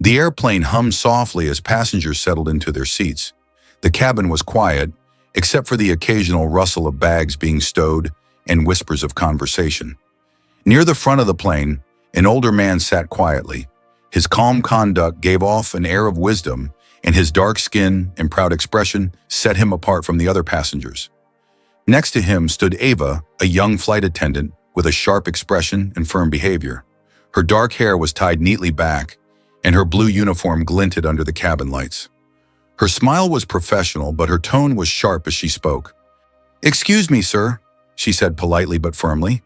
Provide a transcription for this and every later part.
The airplane hummed softly as passengers settled into their seats. The cabin was quiet, except for the occasional rustle of bags being stowed and whispers of conversation. Near the front of the plane, an older man sat quietly. His calm conduct gave off an air of wisdom, and his dark skin and proud expression set him apart from the other passengers. Next to him stood Ava, a young flight attendant with a sharp expression and firm behavior. Her dark hair was tied neatly back, and her blue uniform glinted under the cabin lights. Her smile was professional, but her tone was sharp as she spoke. "Excuse me, sir," she said politely but firmly.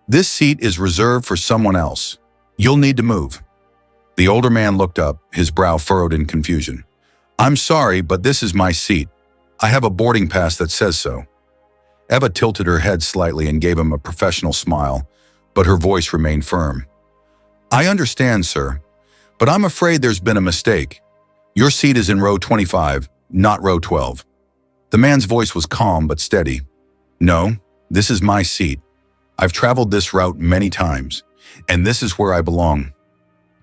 "This seat is reserved for someone else. You'll need to move." The older man looked up, his brow furrowed in confusion. "I'm sorry, but this is my seat. I have a boarding pass that says so." Eva tilted her head slightly and gave him a professional smile, but her voice remained firm. "I understand, sir, but I'm afraid there's been a mistake. Your seat is in row 25, not row 12. The man's voice was calm but steady. "No, this is my seat. I've traveled this route many times, and this is where I belong."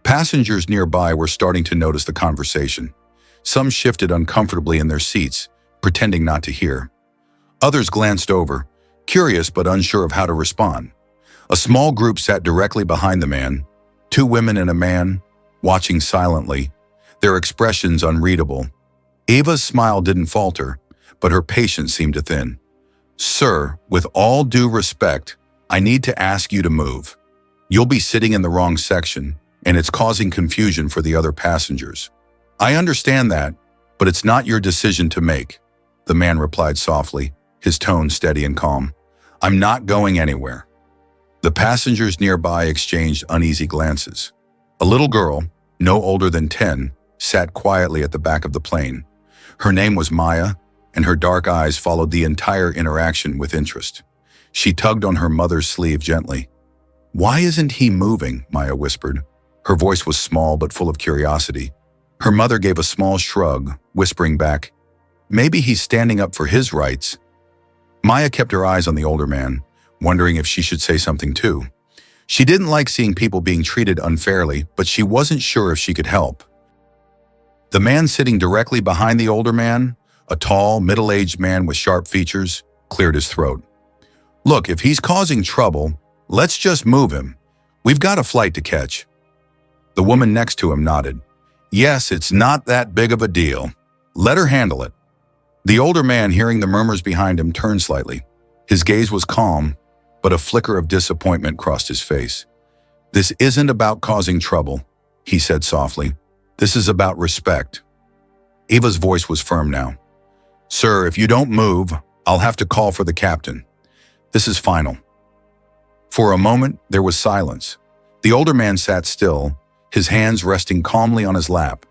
Passengers nearby were starting to notice the conversation. Some shifted uncomfortably in their seats, pretending not to hear. Others glanced over, curious but unsure of how to respond. A small group sat directly behind the man, 2 women and a man, watching silently, their expressions unreadable. Ava's smile didn't falter, but her patience seemed to thin. "Sir, with all due respect, I need to ask you to move. You'll be sitting in the wrong section, and it's causing confusion for the other passengers." "I understand that, but it's not your decision to make," the man replied softly, his tone steady and calm. "I'm not going anywhere." The passengers nearby exchanged uneasy glances. A little girl, no older than 10, sat quietly at the back of the plane. Her name was Maya, and her dark eyes followed the entire interaction with interest. She tugged on her mother's sleeve gently. "Why isn't he moving?" Maya whispered. Her voice was small but full of curiosity. Her mother gave a small shrug, whispering back, "Maybe he's standing up for his rights." Maya kept her eyes on the older man, wondering if she should say something too. She didn't like seeing people being treated unfairly, but she wasn't sure if she could help. The man sitting directly behind the older man, a tall, middle-aged man with sharp features, cleared his throat. "Look, if he's causing trouble, let's just move him. We've got a flight to catch." The woman next to him nodded. "Yes, it's not that big of a deal. Let her handle it." The older man, hearing the murmurs behind him, turned slightly. His gaze was calm, but a flicker of disappointment crossed his face. "This isn't about causing trouble," he said softly. "This is about respect." Ava's voice was firm now. "Sir, if you don't move, I'll have to call for the captain. This is final." For a moment, there was silence. The older man sat still, his hands resting calmly on his lap.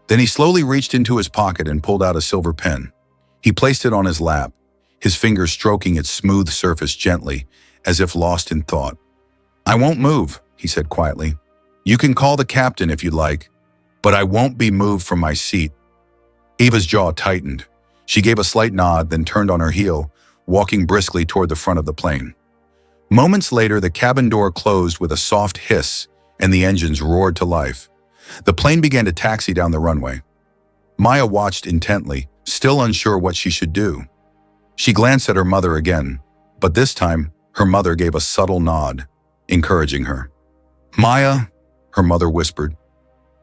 Then he slowly reached into his pocket and pulled out a silver pen. He placed it on his lap, his fingers stroking its smooth surface gently, as if lost in thought. "I won't move," he said quietly. "You can call the captain if you'd like, but I won't be moved from my seat." Ava's jaw tightened. She gave a slight nod, then turned on her heel, walking briskly toward the front of the plane. Moments later, the cabin door closed with a soft hiss, and the engines roared to life. The plane began to taxi down the runway. Maya watched intently, still unsure what she should do. She glanced at her mother again, but this time, her mother gave a subtle nod, encouraging her. "Maya," her mother whispered,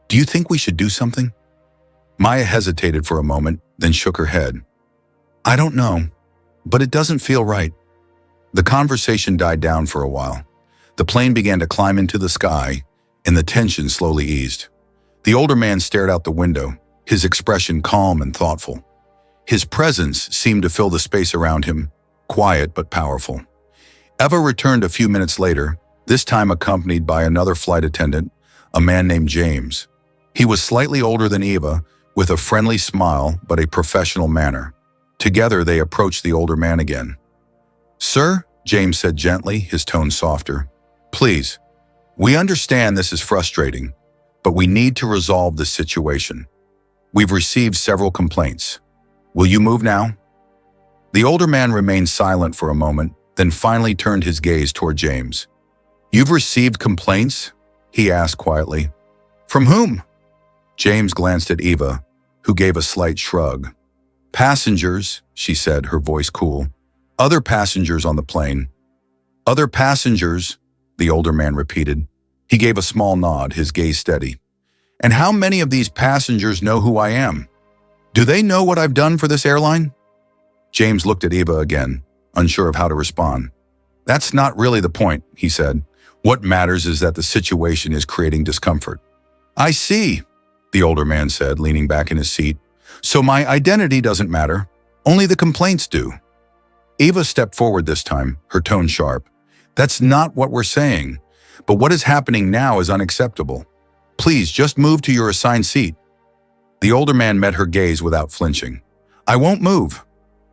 "do you think we should do something?" Maya hesitated for a moment, then shook her head. "I don't know, but it doesn't feel right." The conversation died down for a while. The plane began to climb into the sky, and the tension slowly eased. The older man stared out the window, his expression calm and thoughtful. His presence seemed to fill the space around him, quiet but powerful. Eva returned a few minutes later, this time accompanied by another flight attendant, a man named James. He was slightly older than Eva, with a friendly smile but a professional manner. Together they approached the older man again. "Sir," James said gently, his tone softer, "please, we understand this is frustrating, but we need to resolve this situation. We've received several complaints. Will you move now?" The older man remained silent for a moment, then finally turned his gaze toward James. "You've received complaints?" he asked quietly. "From whom?" James glanced at Eva, who gave a slight shrug. Passengers, she said, her voice cool. Other passengers on the plane. Other passengers, the older man repeated. He gave a small nod, his gaze steady. And how many of these passengers know who I am? Do they know what I've done for this airline? James looked at Eva again, unsure of how to respond. That's not really the point, he said. What matters is that the situation is creating discomfort. I see, the older man said, leaning back in his seat. So my identity doesn't matter. Only the complaints do. Eva stepped forward this time, her tone sharp. That's not what we're saying. But what is happening now is unacceptable. Please, just move to your assigned seat. The older man met her gaze without flinching. I won't move.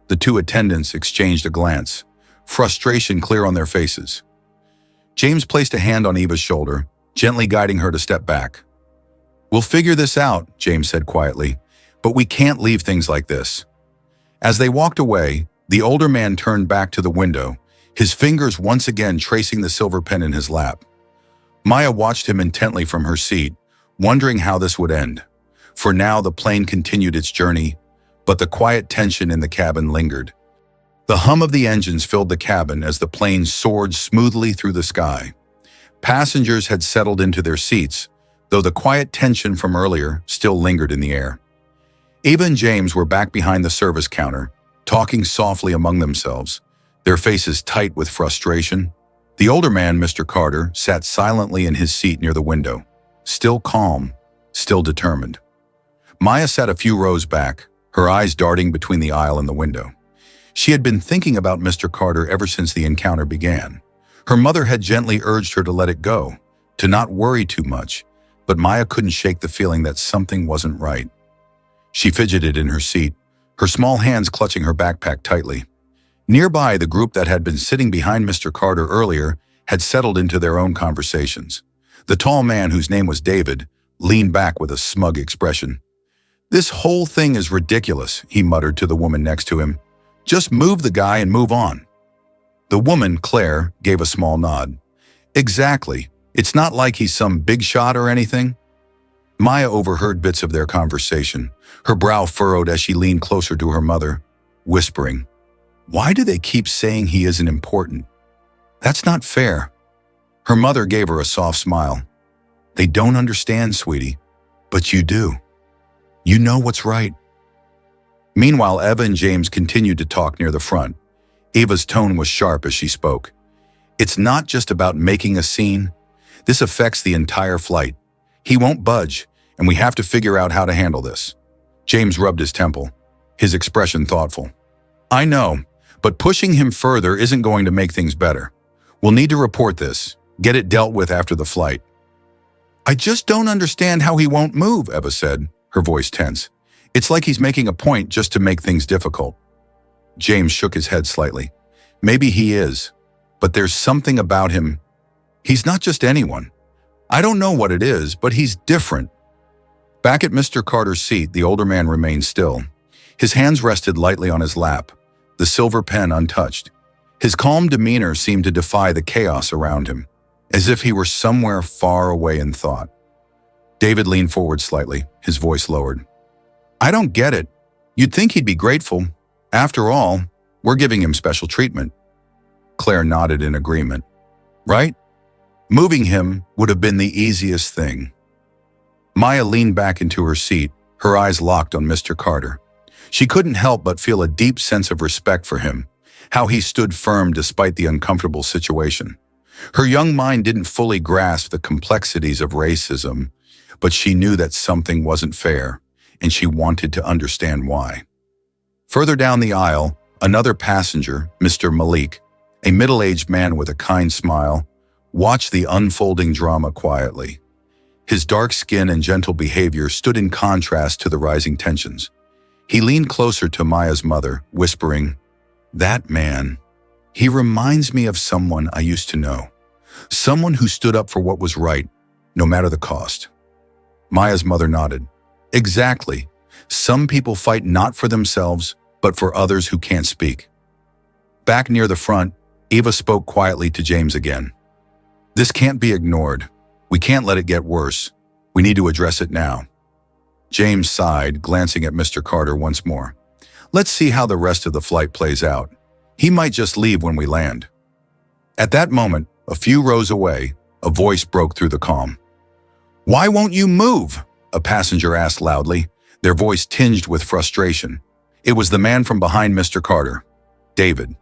The two attendants exchanged a glance, frustration clear on their faces. James placed a hand on Eva's shoulder, gently guiding her to step back. We'll figure this out, James said quietly, but we can't leave things like this. As they walked away, the older man turned back to the window, his fingers once again tracing the silver pen in his lap. Maya watched him intently from her seat, wondering how this would end. For now, the plane continued its journey, but the quiet tension in the cabin lingered. The hum of the engines filled the cabin as the plane soared smoothly through the sky. Passengers had settled into their seats, though the quiet tension from earlier still lingered in the air. Eva and James were back behind the service counter, talking softly among themselves, their faces tight with frustration. The older man, Mr. Carter, sat silently in his seat near the window, still calm, still determined. Maya sat a few rows back, her eyes darting between the aisle and the window. She had been thinking about Mr. Carter ever since the encounter began. Her mother had gently urged her to let it go, to not worry too much, but Maya couldn't shake the feeling that something wasn't right. She fidgeted in her seat, her small hands clutching her backpack tightly. Nearby, the group that had been sitting behind Mr. Carter earlier had settled into their own conversations. The tall man, whose name was David, leaned back with a smug expression. This whole thing is ridiculous, he muttered to the woman next to him. Just move the guy and move on. The woman, Claire, gave a small nod. Exactly. It's not like he's some big shot or anything. Maya overheard bits of their conversation, her brow furrowed as she leaned closer to her mother, whispering, Why do they keep saying he isn't important? That's not fair. Her mother gave her a soft smile. They don't understand, sweetie, but you do. You know what's right. Meanwhile, Eva and James continued to talk near the front. Eva's tone was sharp as she spoke. It's not just about making a scene. This affects the entire flight. He won't budge, and we have to figure out how to handle this. James rubbed his temple, his expression thoughtful. I know, but pushing him further isn't going to make things better. We'll need to report this, get it dealt with after the flight. I just don't understand how he won't move, Eva said, her voice tense. It's like he's making a point just to make things difficult. James shook his head slightly. Maybe he is, but there's something about him. He's not just anyone. I don't know what it is, but he's different. Back at Mr. Carter's seat, the older man remained still. His hands rested lightly on his lap, the silver pen untouched. His calm demeanor seemed to defy the chaos around him, as if he were somewhere far away in thought. David leaned forward slightly, his voice lowered. I don't get it. You'd think he'd be grateful. After all, we're giving him special treatment. Claire nodded in agreement. Right? Moving him would have been the easiest thing. Maya leaned back into her seat, her eyes locked on Mr. Carter. She couldn't help but feel a deep sense of respect for him, how he stood firm despite the uncomfortable situation. Her young mind didn't fully grasp the complexities of racism, but she knew that something wasn't fair, and she wanted to understand why. Further down the aisle, another passenger, Mr. Malik, a middle-aged man with a kind smile, watched the unfolding drama quietly. His dark skin and gentle behavior stood in contrast to the rising tensions. He leaned closer to Maya's mother, whispering, That man, he reminds me of someone I used to know. Someone who stood up for what was right, no matter the cost. Maya's mother nodded. Exactly. Some people fight not for themselves, but for others who can't speak. Back near the front, Eva spoke quietly to James again. This can't be ignored. We can't let it get worse. We need to address it now. James sighed, glancing at Mr. Carter once more. Let's see how the rest of the flight plays out. He might just leave when we land. At that moment, a few rows away, a voice broke through the calm. Why won't you move? A passenger asked loudly, their voice tinged with frustration. It was the man from behind Mr. Carter, David.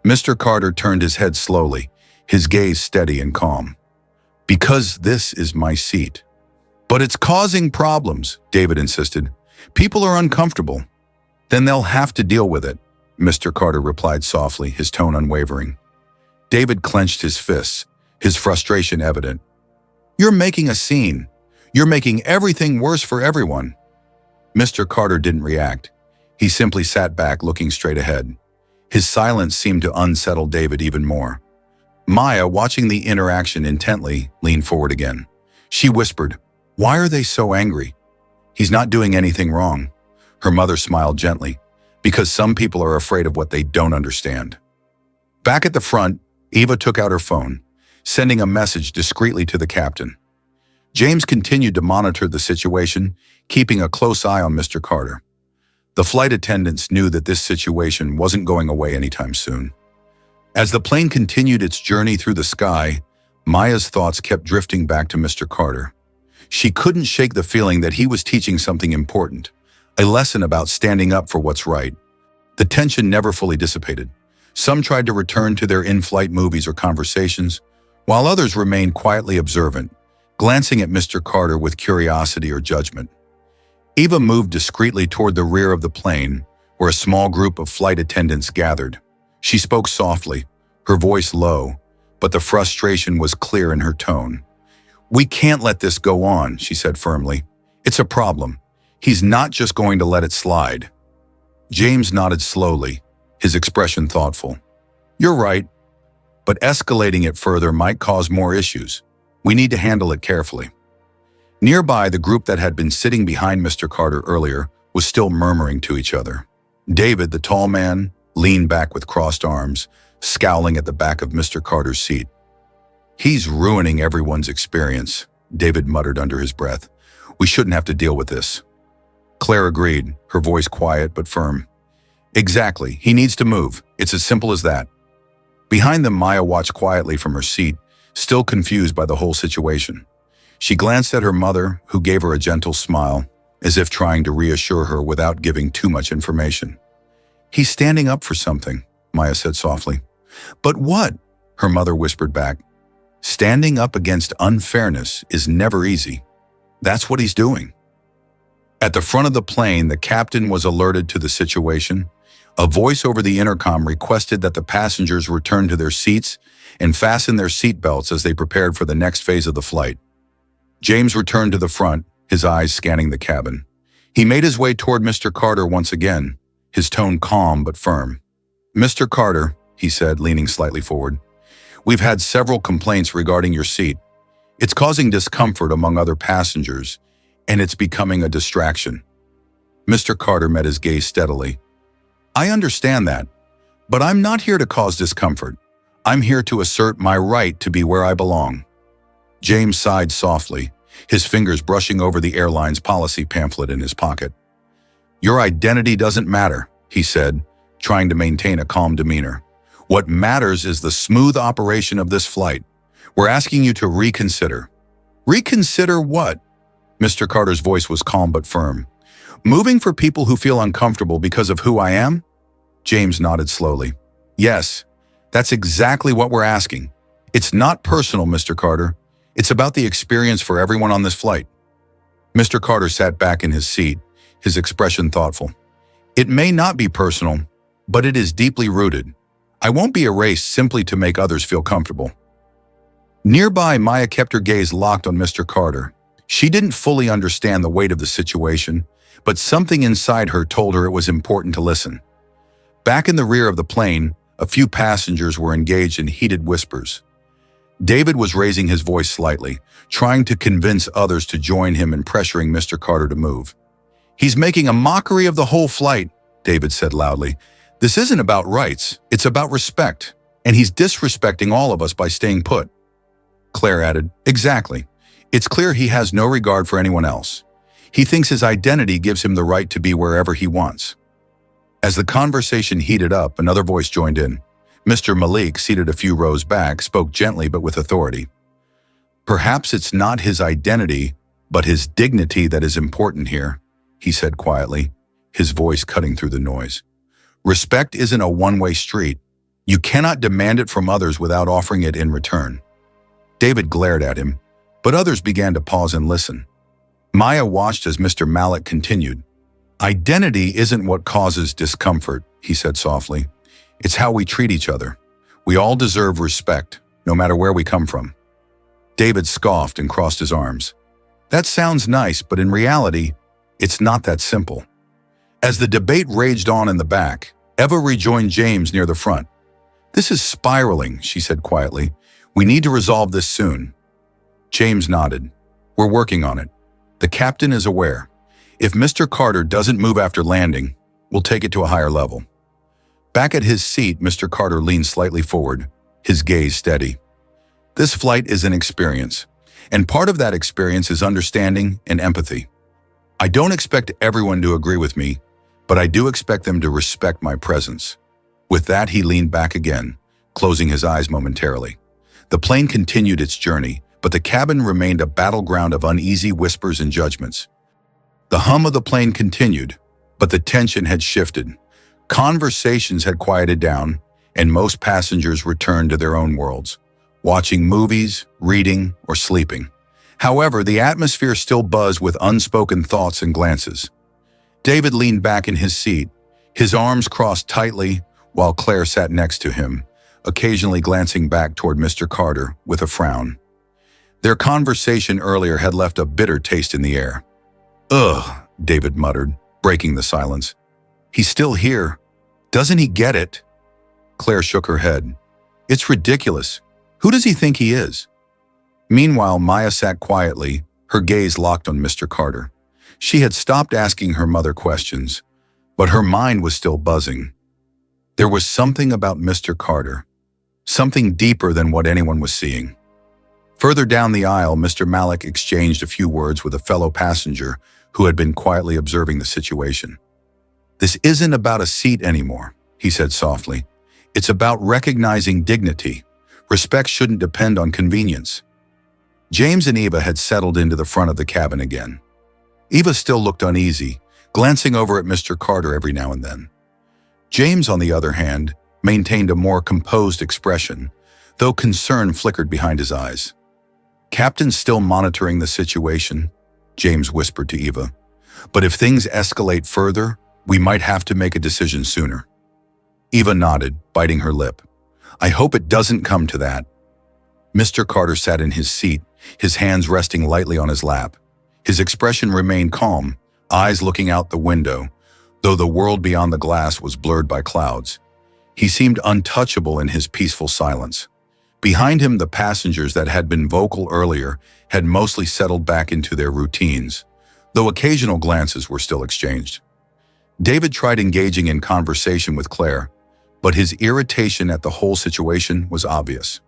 Mr. Carter turned his head slowly, his gaze steady and calm. Because this is my seat. But it's causing problems, David insisted. People are uncomfortable. Then they'll have to deal with it, Mr. Carter replied softly, his tone unwavering. David clenched his fists, his frustration evident. You're making a scene. You're making everything worse for everyone. Mr. Carter didn't react. He simply sat back, looking straight ahead. His silence seemed to unsettle David even more. Maya, watching the interaction intently, leaned forward again. She whispered, Why are they so angry? He's not doing anything wrong. Her mother smiled gently, because some people are afraid of what they don't understand. Back at the front, Eva took out her phone, sending a message discreetly to the captain. James continued to monitor the situation, keeping a close eye on Mr. Carter. The flight attendants knew that this situation wasn't going away anytime soon. As the plane continued its journey through the sky, Maya's thoughts kept drifting back to Mr. Carter. She couldn't shake the feeling that he was teaching something important, a lesson about standing up for what's right. The tension never fully dissipated. Some tried to return to their in-flight movies or conversations, while others remained quietly observant, glancing at Mr. Carter with curiosity or judgment. Eva moved discreetly toward the rear of the plane, where a small group of flight attendants gathered. She spoke softly, her voice low, but the frustration was clear in her tone. We can't let this go on, she said firmly. It's a problem. He's not just going to let it slide. James nodded slowly, his expression thoughtful. You're right, but escalating it further might cause more issues. We need to handle it carefully. Nearby, the group that had been sitting behind Mr. Carter earlier was still murmuring to each other. David, the tall man, leaned back with crossed arms, scowling at the back of Mr. Carter's seat. He's ruining everyone's experience, David muttered under his breath. We shouldn't have to deal with this. Claire agreed, her voice quiet but firm. Exactly, he needs to move. It's as simple as that. Behind them, Maya watched quietly from her seat, still confused by the whole situation. She glanced at her mother, who gave her a gentle smile, as if trying to reassure her without giving too much information. He's standing up for something, Maya said softly. But what? Her mother whispered back. Standing up against unfairness is never easy. That's what he's doing. At the front of the plane, the captain was alerted to the situation. A voice over the intercom requested that the passengers return to their seats and fasten their seatbelts as they prepared for the next phase of the flight. James returned to the front, his eyes scanning the cabin. He made his way toward Mr. Carter once again, his tone calm but firm. Mr. Carter, he said, leaning slightly forward, we've had several complaints regarding your seat. It's causing discomfort among other passengers, and it's becoming a distraction. Mr. Carter met his gaze steadily. I understand that, but I'm not here to cause discomfort. I'm here to assert my right to be where I belong. James sighed softly, his fingers brushing over the airline's policy pamphlet in his pocket. Your identity doesn't matter, he said, trying to maintain a calm demeanor. What matters is the smooth operation of this flight. We're asking you to reconsider. Reconsider what? Mr. Carter's voice was calm but firm. Moving for people who feel uncomfortable because of who I am? James nodded slowly. Yes, that's exactly what we're asking. It's not personal, Mr. Carter. It's about the experience for everyone on this flight. Mr. Carter sat back in his seat, his expression thoughtful. It may not be personal, but it is deeply rooted. I won't be erased simply to make others feel comfortable. Nearby, Maya kept her gaze locked on Mr. Carter. She didn't fully understand the weight of the situation, but something inside her told her it was important to listen. Back in the rear of the plane, a few passengers were engaged in heated whispers. David was raising his voice slightly, trying to convince others to join him in pressuring Mr. Carter to move. He's making a mockery of the whole flight, David said loudly. This isn't about rights, it's about respect, and he's disrespecting all of us by staying put. Claire added, Exactly. It's clear he has no regard for anyone else. He thinks his identity gives him the right to be wherever he wants. As the conversation heated up, another voice joined in. Mr. Malik, seated a few rows back, spoke gently but with authority. Perhaps it's not his identity, but his dignity that is important here, he said quietly, his voice cutting through the noise. Respect isn't a one-way street. You cannot demand it from others without offering it in return. David glared at him, but others began to pause and listen. Maya watched as Mr. Malik continued. Identity isn't what causes discomfort, he said softly. It's how we treat each other. We all deserve respect, no matter where we come from. David scoffed and crossed his arms. That sounds nice, but in reality, it's not that simple. As the debate raged on in the back, Eva rejoined James near the front. This is spiraling, she said quietly. We need to resolve this soon. James nodded. We're working on it. The captain is aware. If Mr. Carter doesn't move after landing, we'll take it to a higher level. Back at his seat, Mr. Carter leaned slightly forward, his gaze steady. This flight is an experience, and part of that experience is understanding and empathy. I don't expect everyone to agree with me, but I do expect them to respect my presence. With that, he leaned back again, closing his eyes momentarily. The plane continued its journey, but the cabin remained a battleground of uneasy whispers and judgments. The hum of the plane continued, but the tension had shifted. Conversations had quieted down, and most passengers returned to their own worlds, watching movies, reading, or sleeping. However, the atmosphere still buzzed with unspoken thoughts and glances. David leaned back in his seat, his arms crossed tightly, while Claire sat next to him, occasionally glancing back toward Mr. Carter with a frown. Their conversation earlier had left a bitter taste in the air. Ugh, David muttered, breaking the silence. He's still here. Doesn't he get it? Claire shook her head. It's ridiculous. Who does he think he is? Meanwhile, Maya sat quietly, her gaze locked on Mr. Carter. She had stopped asking her mother questions, but her mind was still buzzing. There was something about Mr. Carter, something deeper than what anyone was seeing. Further down the aisle, Mr. Malik exchanged a few words with a fellow passenger who had been quietly observing the situation. This isn't about a seat anymore, he said softly. It's about recognizing dignity. Respect shouldn't depend on convenience. James and Eva had settled into the front of the cabin again. Eva still looked uneasy, glancing over at Mr. Carter every now and then. James, on the other hand, maintained a more composed expression, though concern flickered behind his eyes. Captain's still monitoring the situation, James whispered to Eva. But if things escalate further, we might have to make a decision sooner. Eva nodded, biting her lip. I hope it doesn't come to that. Mr. Carter sat in his seat, his hands resting lightly on his lap. His expression remained calm, eyes looking out the window, though the world beyond the glass was blurred by clouds. He seemed untouchable in his peaceful silence. Behind him, the passengers that had been vocal earlier had mostly settled back into their routines, though occasional glances were still exchanged. David tried engaging in conversation with Claire, but his irritation at the whole situation was obvious.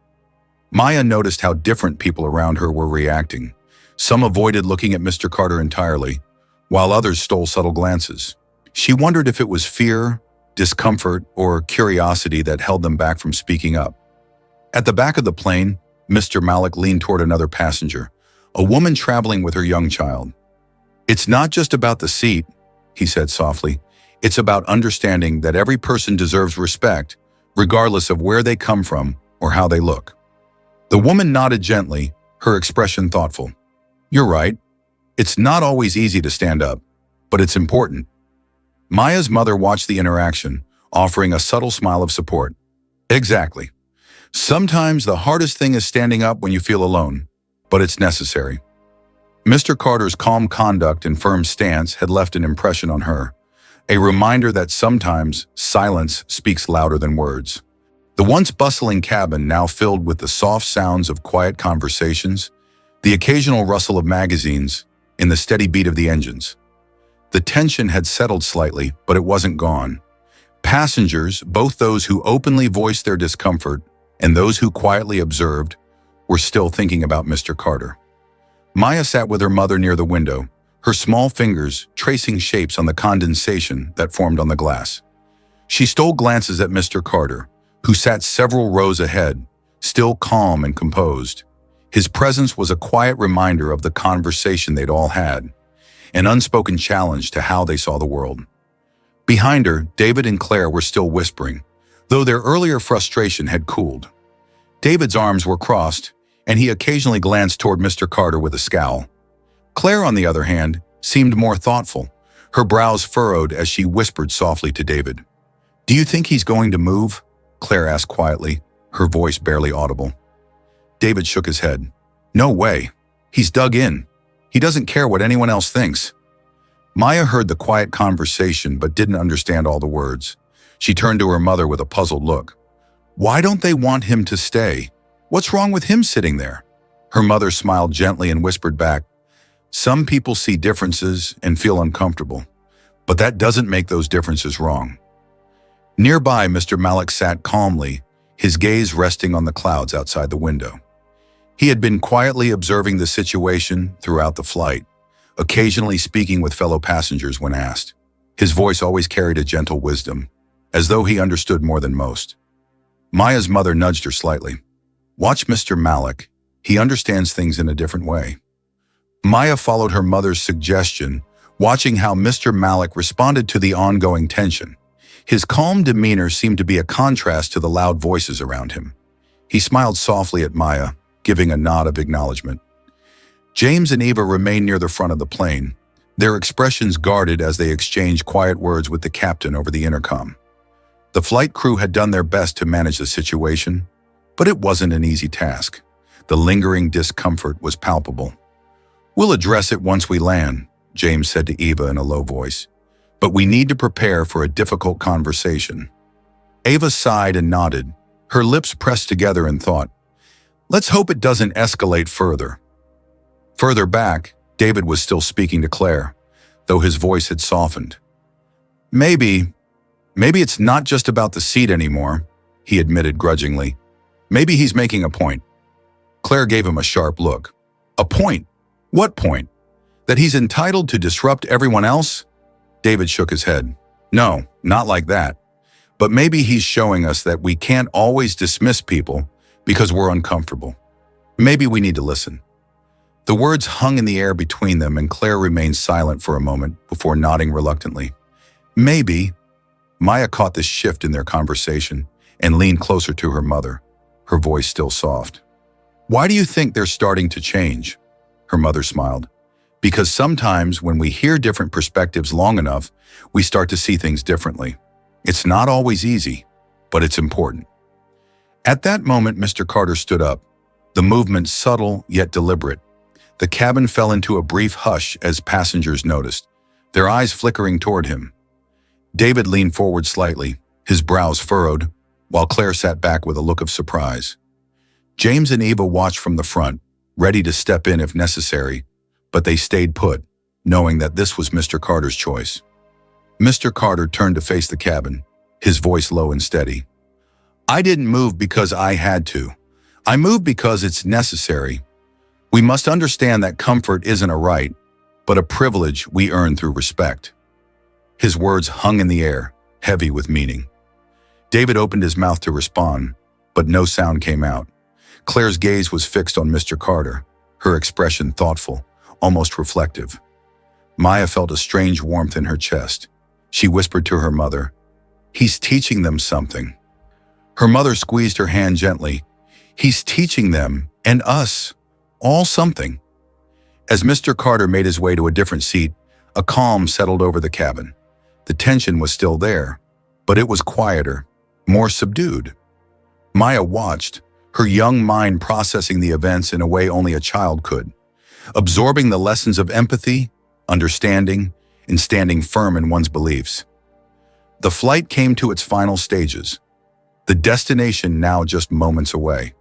Maya noticed how different people around her were reacting. Some avoided looking at Mr. Carter entirely, while others stole subtle glances. She wondered if it was fear, discomfort, or curiosity that held them back from speaking up. At the back of the plane, Mr. Malik leaned toward another passenger, a woman traveling with her young child. It's not just about the seat, he said softly. It's about understanding that every person deserves respect, regardless of where they come from or how they look. The woman nodded gently, her expression thoughtful. You're right. It's not always easy to stand up, but it's important. Maya's mother watched the interaction, offering a subtle smile of support. Exactly. Sometimes the hardest thing is standing up when you feel alone, but it's necessary. Mr. Carter's calm conduct and firm stance had left an impression on her, a reminder that sometimes silence speaks louder than words. The once bustling cabin now filled with the soft sounds of quiet conversations, the occasional rustle of magazines, and the steady beat of the engines. The tension had settled slightly, but it wasn't gone. Passengers, both those who openly voiced their discomfort and those who quietly observed, were still thinking about Mr. Carter. Maya sat with her mother near the window, her small fingers tracing shapes on the condensation that formed on the glass. She stole glances at Mr. Carter, who sat several rows ahead, still calm and composed. His presence was a quiet reminder of the conversation they'd all had, an unspoken challenge to how they saw the world. Behind her, David and Claire were still whispering, though their earlier frustration had cooled. David's arms were crossed, and he occasionally glanced toward Mr. Carter with a scowl. Claire, on the other hand, seemed more thoughtful, her brows furrowed as she whispered softly to David. "Do you think he's going to move?" Claire asked quietly, her voice barely audible. David shook his head. "No way. He's dug in. He doesn't care what anyone else thinks." Maya heard the quiet conversation but didn't understand all the words. She turned to her mother with a puzzled look. "Why don't they want him to stay? What's wrong with him sitting there?" Her mother smiled gently and whispered back, "Some people see differences and feel uncomfortable, but that doesn't make those differences wrong." Nearby, Mr. Malik sat calmly, his gaze resting on the clouds outside the window. He had been quietly observing the situation throughout the flight, occasionally speaking with fellow passengers when asked. His voice always carried a gentle wisdom, as though he understood more than most. Maya's mother nudged her slightly. "Watch Mr. Malik. He understands things in a different way." Maya followed her mother's suggestion, watching how Mr. Malik responded to the ongoing tension. His calm demeanor seemed to be a contrast to the loud voices around him. He smiled softly at Maya, giving a nod of acknowledgement. James and Eva remained near the front of the plane, their expressions guarded as they exchanged quiet words with the captain over the intercom. The flight crew had done their best to manage the situation, but it wasn't an easy task. The lingering discomfort was palpable. "We'll address it once we land," James said to Eva in a low voice. "But we need to prepare for a difficult conversation." Eva sighed and nodded, her lips pressed together in thought. "Let's hope it doesn't escalate further." Further back, David was still speaking to Claire, though his voice had softened. Maybe it's not just about the seat anymore," he admitted grudgingly. "Maybe he's making a point." Claire gave him a sharp look. "A point? What point? That he's entitled to disrupt everyone else?" David shook his head. "No, not like that. But maybe he's showing us that we can't always dismiss people because we're uncomfortable. Maybe we need to listen." The words hung in the air between them, and Claire remained silent for a moment before nodding reluctantly. "Maybe." Maya caught this shift in their conversation and leaned closer to her mother, her voice still soft. "Why do you think they're starting to change?" Her mother smiled. "Because sometimes when we hear different perspectives long enough, we start to see things differently. It's not always easy, but it's important." At that moment, Mr. Carter stood up, the movement subtle yet deliberate. The cabin fell into a brief hush as passengers noticed, their eyes flickering toward him. David leaned forward slightly, his brows furrowed, while Claire sat back with a look of surprise. James and Eva watched from the front, ready to step in if necessary, but they stayed put, knowing that this was Mr. Carter's choice. Mr. Carter turned to face the cabin, his voice low and steady. "I didn't move because I had to. I moved because it's necessary. We must understand that comfort isn't a right, but a privilege we earn through respect." His words hung in the air, heavy with meaning. David opened his mouth to respond, but no sound came out. Claire's gaze was fixed on Mr. Carter, her expression thoughtful, almost reflective. Maya felt a strange warmth in her chest. She whispered to her mother, "He's teaching them something." Her mother squeezed her hand gently. "He's teaching them, and us, all something." As Mr. Carter made his way to a different seat, a calm settled over the cabin. The tension was still there, but it was quieter, more subdued. Maya watched, her young mind processing the events in a way only a child could, absorbing the lessons of empathy, understanding, and standing firm in one's beliefs. The flight came to its final stages, the destination now just moments away.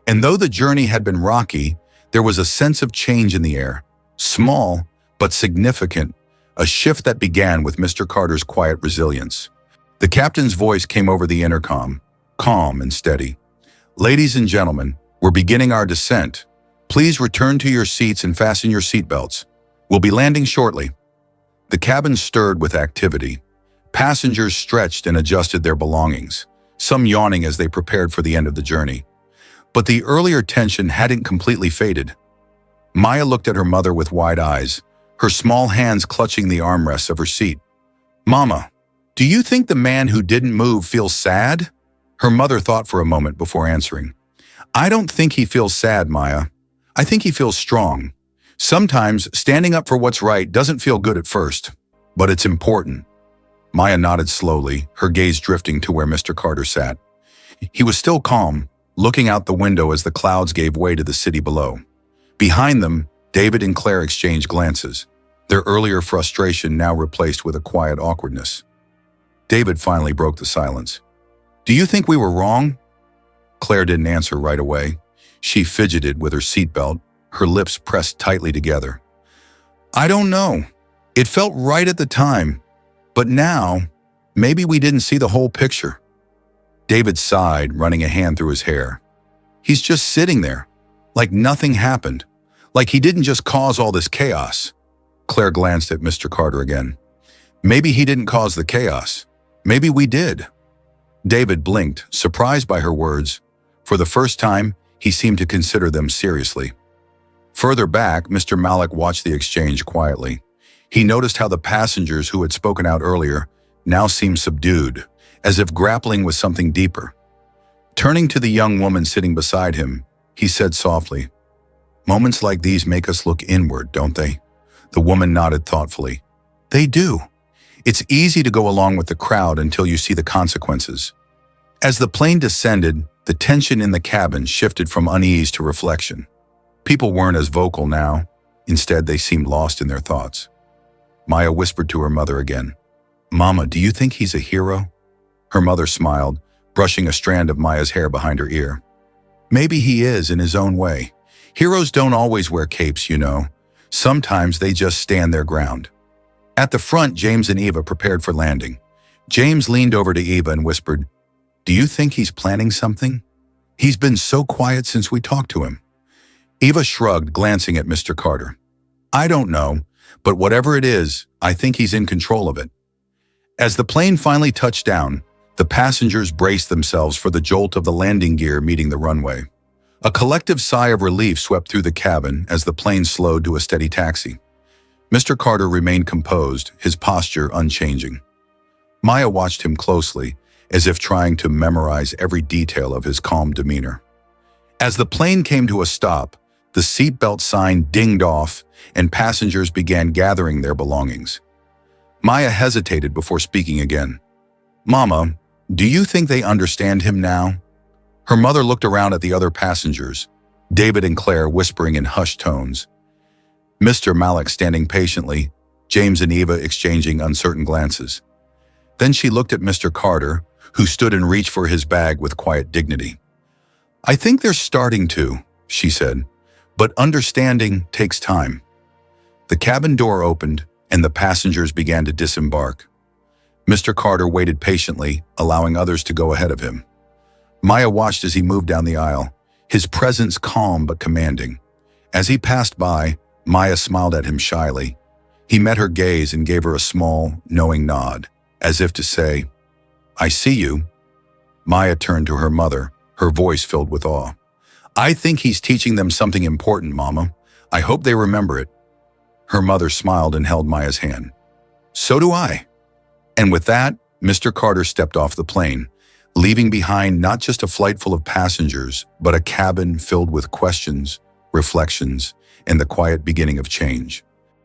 And though the journey had been rocky, there was a sense of change in the air, small but significant, a shift that began with Mr. Carter's quiet resilience. The captain's voice came over the intercom, calm and steady. "Ladies and gentlemen, we're beginning our descent. Please return to your seats and fasten your seatbelts. We'll be landing shortly." The cabin stirred with activity. Passengers stretched and adjusted their belongings, some yawning as they prepared for the end of the journey. But the earlier tension hadn't completely faded. Maya looked at her mother with wide eyes, her small hands clutching the armrests of her seat. "Mama, do you think the man who didn't move feels sad?" Her mother thought for a moment before answering. "I don't think he feels sad, Maya. I think he feels strong. Sometimes standing up for what's right doesn't feel good at first, but it's important." Maya nodded slowly, her gaze drifting to where Mr. Carter sat. He was still calm, looking out the window as the clouds gave way to the city below. Behind them, David and Claire exchanged glances, their earlier frustration now replaced with a quiet awkwardness. David finally broke the silence. "Do you think we were wrong?" Claire didn't answer right away. She fidgeted with her seatbelt, her lips pressed tightly together. "I don't know. It felt right at the time. But now, maybe we didn't see the whole picture." David sighed, running a hand through his hair. He's just sitting there, like nothing happened, like he didn't just cause all this chaos. Claire glanced at Mr. Carter again. "Maybe he didn't cause the chaos. Maybe we did." David blinked, surprised by her words. For the first time, he seemed to consider them seriously. Further back, Mr. Malik watched the exchange quietly. He noticed how the passengers who had spoken out earlier now seemed subdued, as if grappling with something deeper. Turning to the young woman sitting beside him, he said softly, "Moments like these make us look inward, don't they?" The woman nodded thoughtfully. "They do. It's easy to go along with the crowd until you see the consequences." As the plane descended, the tension in the cabin shifted from unease to reflection. People weren't as vocal now. Instead, they seemed lost in their thoughts. Maya whispered to her mother again, "Mama, do you think he's a hero?" Her mother smiled, brushing a strand of Maya's hair behind her ear. "Maybe he is in his own way. Heroes don't always wear capes, you know. Sometimes they just stand their ground." At the front, James and Eva prepared for landing. James leaned over to Eva and whispered, "Do you think he's planning something? He's been so quiet since we talked to him." Eva shrugged, glancing at Mr. Carter. "I don't know, but whatever it is, I think he's in control of it." As the plane finally touched down, the passengers braced themselves for the jolt of the landing gear meeting the runway. A collective sigh of relief swept through the cabin as the plane slowed to a steady taxi. Mr. Carter remained composed, his posture unchanging. Maya watched him closely, as if trying to memorize every detail of his calm demeanor. As the plane came to a stop, the seatbelt sign dinged off, and passengers began gathering their belongings. Maya hesitated before speaking again. "Mama, do you think they understand him now?" Her mother looked around at the other passengers, David and Claire whispering in hushed tones. Mr. Malik standing patiently, James and Eva exchanging uncertain glances. Then she looked at Mr. Carter, who stood and reached for his bag with quiet dignity. "I think they're starting to," she said, "but understanding takes time." The cabin door opened, and the passengers began to disembark. Mr. Carter waited patiently, allowing others to go ahead of him. Maya watched as he moved down the aisle, his presence calm but commanding. As he passed by, Maya smiled at him shyly. He met her gaze and gave her a small, knowing nod, as if to say, "I see you." Maya turned to her mother, her voice filled with awe. "I think he's teaching them something important, Mama. I hope they remember it." Her mother smiled and held Maya's hand. "So do I." And with that, Mr. Carter stepped off the plane, leaving behind not just a flight full of passengers, but a cabin filled with questions, reflections, and the quiet beginning of change.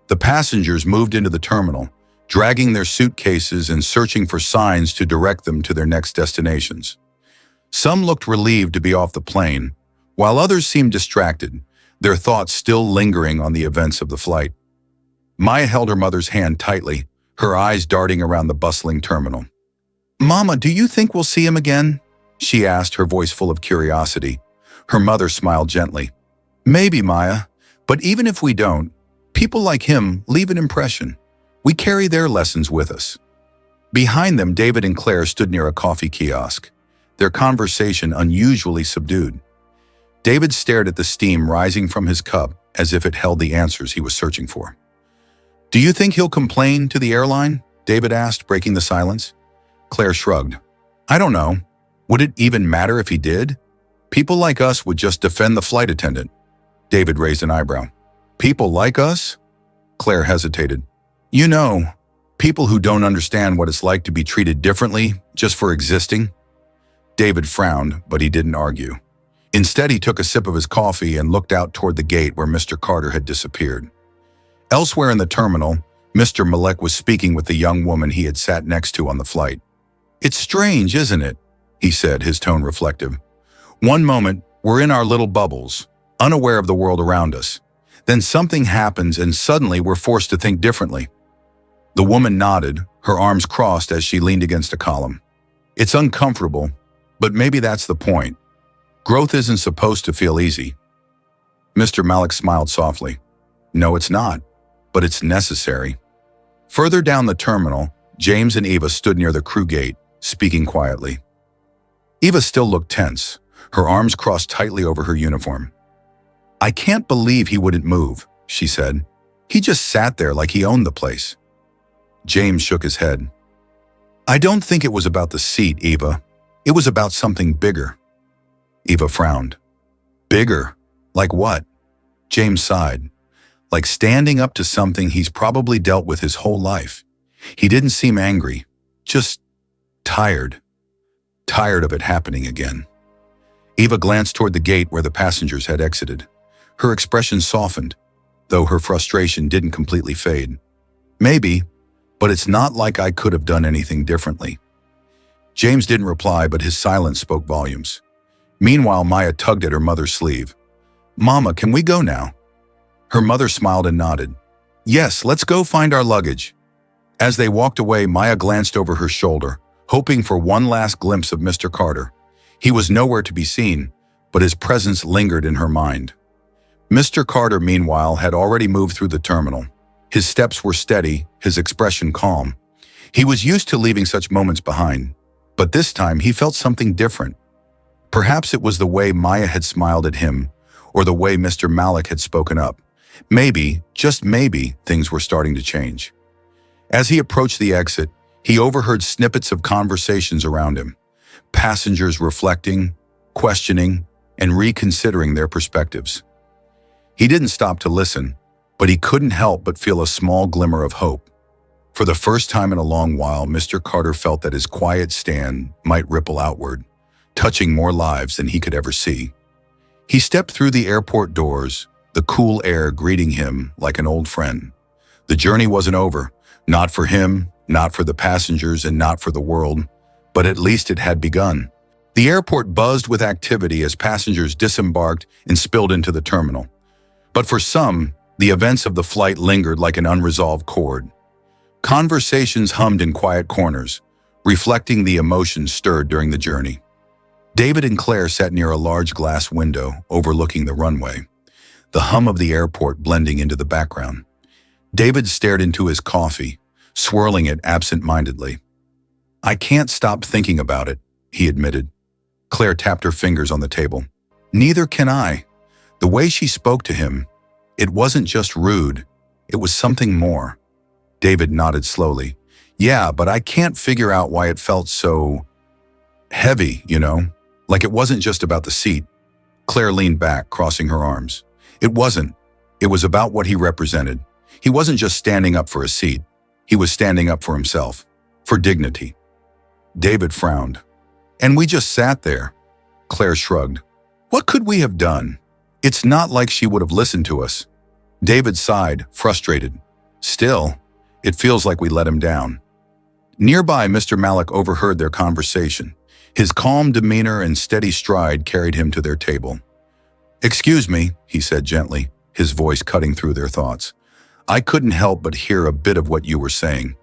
The passengers moved into the terminal, dragging their suitcases and searching for signs to direct them to their next destinations. Some looked relieved to be off the plane, while others seemed distracted, their thoughts still lingering on the events of the flight. Maya held her mother's hand tightly, her eyes darting around the bustling terminal. "Mama, do you think we'll see him again?" she asked, her voice full of curiosity. Her mother smiled gently. "Maybe, Maya, but even if we don't, people like him leave an impression. We carry their lessons with us." Behind them, David and Claire stood near a coffee kiosk, their conversation unusually subdued. David stared at the steam rising from his cup as if it held the answers he was searching for. Do you think he'll complain to the airline? David asked, breaking the silence. Claire shrugged. I don't know. Would it even matter if he did? People like us would just defend the flight attendant. David raised an eyebrow. People like us? Claire hesitated. You know, people who don't understand what it's like to be treated differently just for existing. David frowned, but he didn't argue. Instead, he took a sip of his coffee and looked out toward the gate where Mr. Carter had disappeared. Elsewhere in the terminal, Mr. Malek was speaking with the young woman he had sat next to on the flight. It's strange, isn't it? He said, his tone reflective. One moment, we're in our little bubbles, unaware of the world around us. Then something happens and suddenly we're forced to think differently. The woman nodded, her arms crossed as she leaned against a column. It's uncomfortable, but maybe that's the point. Growth isn't supposed to feel easy. Mr. Malek smiled softly. No, it's not, but it's necessary. Further down the terminal, James and Eva stood near the crew gate, speaking quietly. Eva still looked tense, her arms crossed tightly over her uniform. I can't believe he wouldn't move, she said. He just sat there like he owned the place. James shook his head. I don't think it was about the seat, Eva. It was about something bigger. Eva frowned. Bigger? Like what? James sighed. Like standing up to something he's probably dealt with his whole life. He didn't seem angry, just tired. Tired of it happening again. Eva glanced toward the gate where the passengers had exited. Her expression softened, though her frustration didn't completely fade. Maybe, but it's not like I could have done anything differently. James didn't reply, but his silence spoke volumes. Meanwhile, Maya tugged at her mother's sleeve. Mama, can we go now? Her mother smiled and nodded. Yes, let's go find our luggage. As they walked away, Maya glanced over her shoulder, hoping for one last glimpse of Mr. Carter. He was nowhere to be seen, but his presence lingered in her mind. Mr. Carter, meanwhile, had already moved through the terminal. His steps were steady, his expression calm. He was used to leaving such moments behind, but this time he felt something different. Perhaps it was the way Maya had smiled at him, or the way Mr. Malek had spoken up. Maybe, just maybe, things were starting to change. As he approached the exit, he overheard snippets of conversations around him, passengers reflecting, questioning, and reconsidering their perspectives. He didn't stop to listen, but he couldn't help but feel a small glimmer of hope. For the first time in a long while, Mr. Carter felt that his quiet stand might ripple outward, touching more lives than he could ever see. He stepped through the airport doors, the cool air greeting him like an old friend. The journey wasn't over, not for him, not for the passengers, and not for the world, but at least it had begun. The airport buzzed with activity as passengers disembarked and spilled into the terminal. But for some, the events of the flight lingered like an unresolved chord. Conversations hummed in quiet corners, reflecting the emotions stirred during the journey. David and Claire sat near a large glass window overlooking the runway, the hum of the airport blending into the background. David stared into his coffee, swirling it absent-mindedly. I can't stop thinking about it, he admitted. Claire tapped her fingers on the table. Neither can I. The way she spoke to him, it wasn't just rude, it was something more. David nodded slowly. Yeah, but I can't figure out why it felt so heavy, like it wasn't just about the seat. Claire leaned back, crossing her arms. It wasn't. It was about what he represented. He wasn't just standing up for a seat. He was standing up for himself, for dignity. David frowned. And we just sat there. Claire shrugged. What could we have done? It's not like she would have listened to us. David sighed, frustrated. Still, it feels like we let him down. Nearby, Mr. Malek overheard their conversation. His calm demeanor and steady stride carried him to their table. Excuse me, he said gently, his voice cutting through their thoughts. I couldn't help but hear a bit of what you were saying.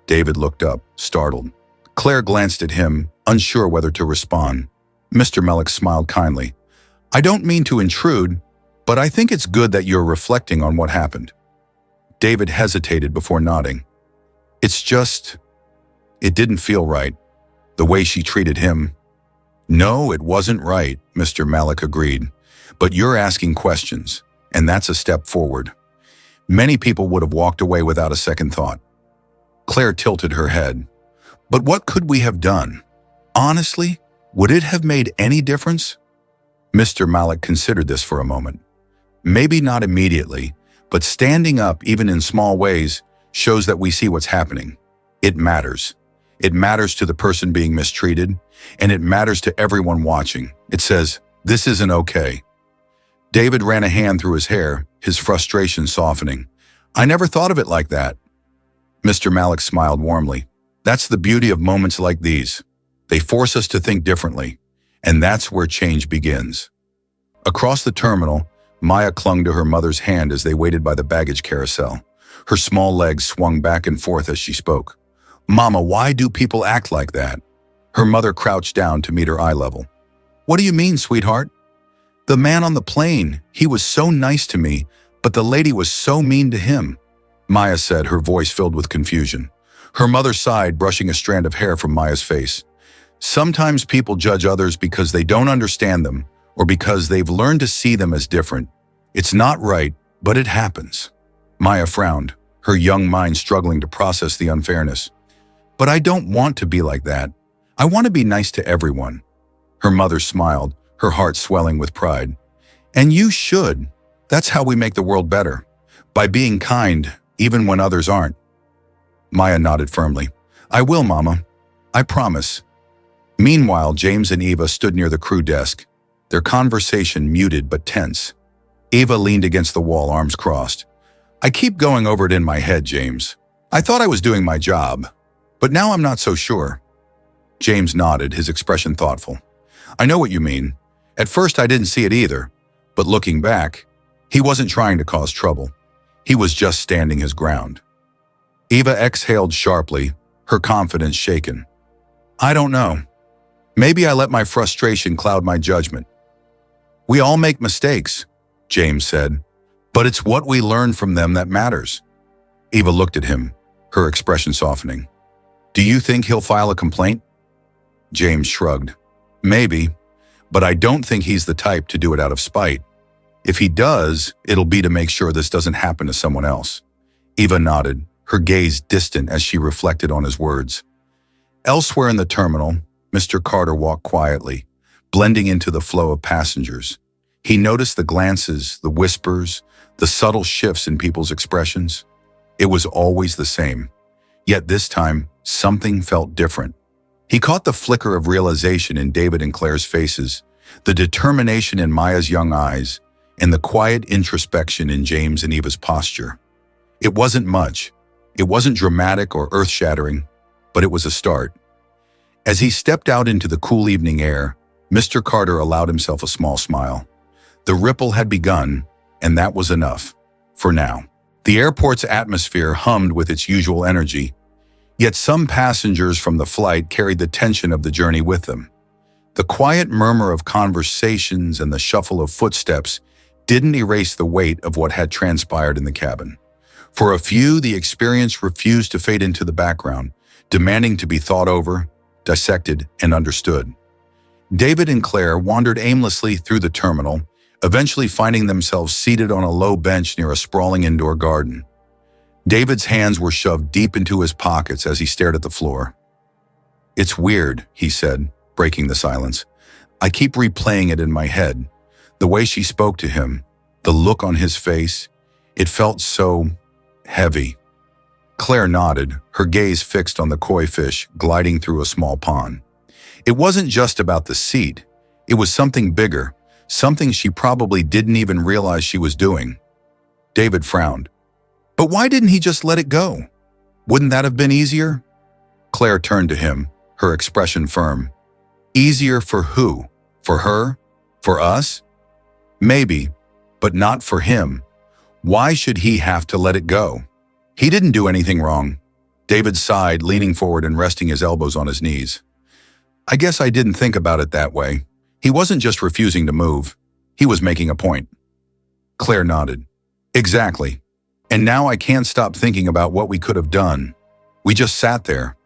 David looked up, startled. Claire glanced at him, unsure whether to respond. Mr. Malek smiled kindly. I don't mean to intrude, but I think it's good that you're reflecting on what happened. David hesitated before nodding. It's just, it didn't feel right, the way she treated him. No, it wasn't right, Mr. Malek agreed, but you're asking questions, and that's a step forward. Many people would have walked away without a second thought. Claire tilted her head. But what could we have done? Honestly, would it have made any difference? Mr. Malik considered this for a moment. Maybe not immediately, but standing up, even in small ways, shows that we see what's happening. It matters. It matters to the person being mistreated, and it matters to everyone watching. It says, this isn't okay. David ran a hand through his hair, his frustration softening. I never thought of it like that. Mr. Malik smiled warmly. That's the beauty of moments like these. They force us to think differently, and that's where change begins. Across the terminal, Maya clung to her mother's hand as they waited by the baggage carousel. Her small legs swung back and forth as she spoke. Mama, why do people act like that? Her mother crouched down to meet her eye level. What do you mean, sweetheart? The man on the plane, he was so nice to me, but the lady was so mean to him, Maya said, her voice filled with confusion. Her mother sighed, brushing a strand of hair from Maya's face. Sometimes people judge others because they don't understand them or because they've learned to see them as different. It's not right, but it happens. Maya frowned, her young mind struggling to process the unfairness. But I don't want to be like that. I want to be nice to everyone. Her mother smiled, her heart swelling with pride. And you should. That's how we make the world better. By being kind, even when others aren't. Maya nodded firmly. I will, Mama. I promise. Meanwhile, James and Eva stood near the crew desk, their conversation muted but tense. Eva leaned against the wall, arms crossed. I keep going over it in my head, James. I thought I was doing my job, but now I'm not so sure. James nodded, his expression thoughtful. I know what you mean. At first I didn't see it either, but looking back, he wasn't trying to cause trouble. He was just standing his ground. Eva exhaled sharply, her confidence shaken. I don't know. Maybe I let my frustration cloud my judgment. We all make mistakes, James said, but it's what we learn from them that matters. Eva looked at him, her expression softening. Do you think he'll file a complaint? James shrugged. Maybe, but I don't think he's the type to do it out of spite. If he does, it'll be to make sure this doesn't happen to someone else. Eva nodded, her gaze distant as she reflected on his words. Elsewhere in the terminal, Mr. Carter walked quietly, blending into the flow of passengers. He noticed the glances, the whispers, the subtle shifts in people's expressions. It was always the same. Yet this time, something felt different. He caught the flicker of realization in David and Claire's faces, the determination in Maya's young eyes, and the quiet introspection in James and Eva's posture. It wasn't much. It wasn't dramatic or earth-shattering, but it was a start. As he stepped out into the cool evening air, Mr. Carter allowed himself a small smile. The ripple had begun, and that was enough, for now. The airport's atmosphere hummed with its usual energy, yet some passengers from the flight carried the tension of the journey with them. The quiet murmur of conversations and the shuffle of footsteps didn't erase the weight of what had transpired in the cabin. For a few, the experience refused to fade into the background, demanding to be thought over, dissected, and understood. David and Claire wandered aimlessly through the terminal, eventually finding themselves seated on a low bench near a sprawling indoor garden. David's hands were shoved deep into his pockets as he stared at the floor. It's weird, he said, breaking the silence. I keep replaying it in my head. The way she spoke to him, the look on his face, it felt so heavy. Claire nodded, her gaze fixed on the koi fish gliding through a small pond. It wasn't just about the seat. It was something bigger, something she probably didn't even realize she was doing. David frowned. But why didn't he just let it go? Wouldn't that have been easier? Claire turned to him, her expression firm. Easier for who? For her? For us? Maybe, but not for him. Why should he have to let it go? He didn't do anything wrong. David sighed, leaning forward and resting his elbows on his knees. I guess I didn't think about it that way. He wasn't just refusing to move. He was making a point. Claire nodded. Exactly. And now I can't stop thinking about what we could have done. We just sat there.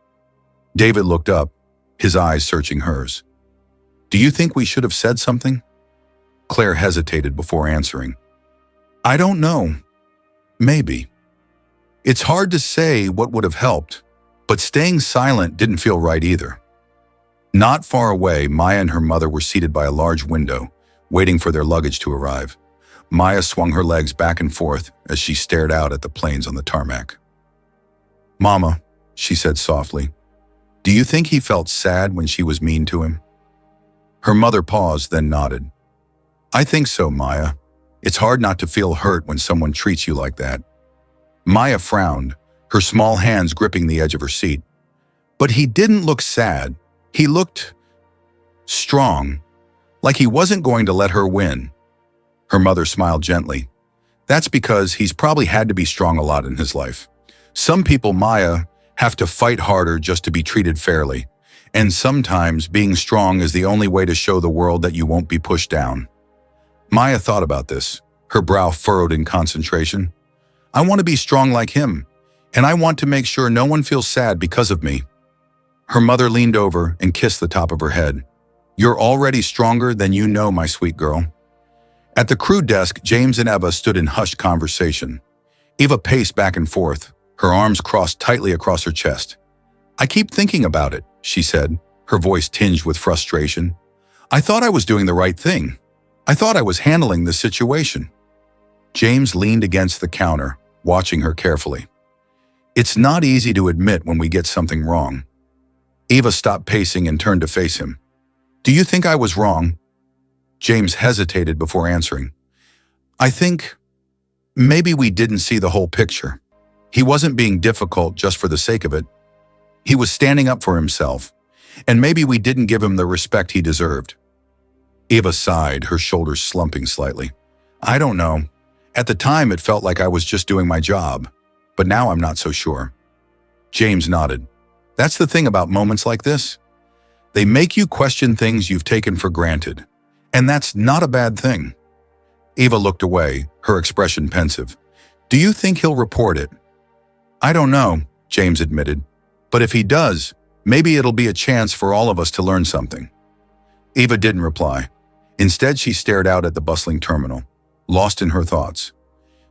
David looked up, his eyes searching hers. Do you think we should have said something? Claire hesitated before answering. I don't know. Maybe. It's hard to say what would have helped, but staying silent didn't feel right either. Not far away, Maya and her mother were seated by a large window, waiting for their luggage to arrive. Maya swung her legs back and forth as she stared out at the planes on the tarmac. "Mama," she said softly, "do you think he felt sad when she was mean to him?" Her mother paused, then nodded. "I think so, Maya. It's hard not to feel hurt when someone treats you like that." Maya frowned, her small hands gripping the edge of her seat. But he didn't look sad. He looked strong, like he wasn't going to let her win. Her mother smiled gently. "That's because he's probably had to be strong a lot in his life. Some people, Maya, have to fight harder just to be treated fairly. And sometimes being strong is the only way to show the world that you won't be pushed down." Maya thought about this, her brow furrowed in concentration. "I want to be strong like him, and I want to make sure no one feels sad because of me." Her mother leaned over and kissed the top of her head. "You're already stronger than you know, my sweet girl." At the crew desk, James and Eva stood in hushed conversation. Eva paced back and forth, her arms crossed tightly across her chest. "I keep thinking about it," she said, her voice tinged with frustration. "I thought I was doing the right thing. I thought I was handling the situation." James leaned against the counter, watching her carefully. "It's not easy to admit when we get something wrong." Eva stopped pacing and turned to face him. "Do you think I was wrong?" James hesitated before answering. "I think maybe we didn't see the whole picture. He wasn't being difficult just for the sake of it. He was standing up for himself, and maybe we didn't give him the respect he deserved." Eva sighed, her shoulders slumping slightly. "I don't know. At the time, it felt like I was just doing my job, but now I'm not so sure." James nodded. "That's the thing about moments like this. They make you question things you've taken for granted, and that's not a bad thing." Eva looked away, her expression pensive. "Do you think he'll report it?" "I don't know," James admitted. "But if he does, maybe it'll be a chance for all of us to learn something." Eva didn't reply. Instead, she stared out at the bustling terminal, lost in her thoughts.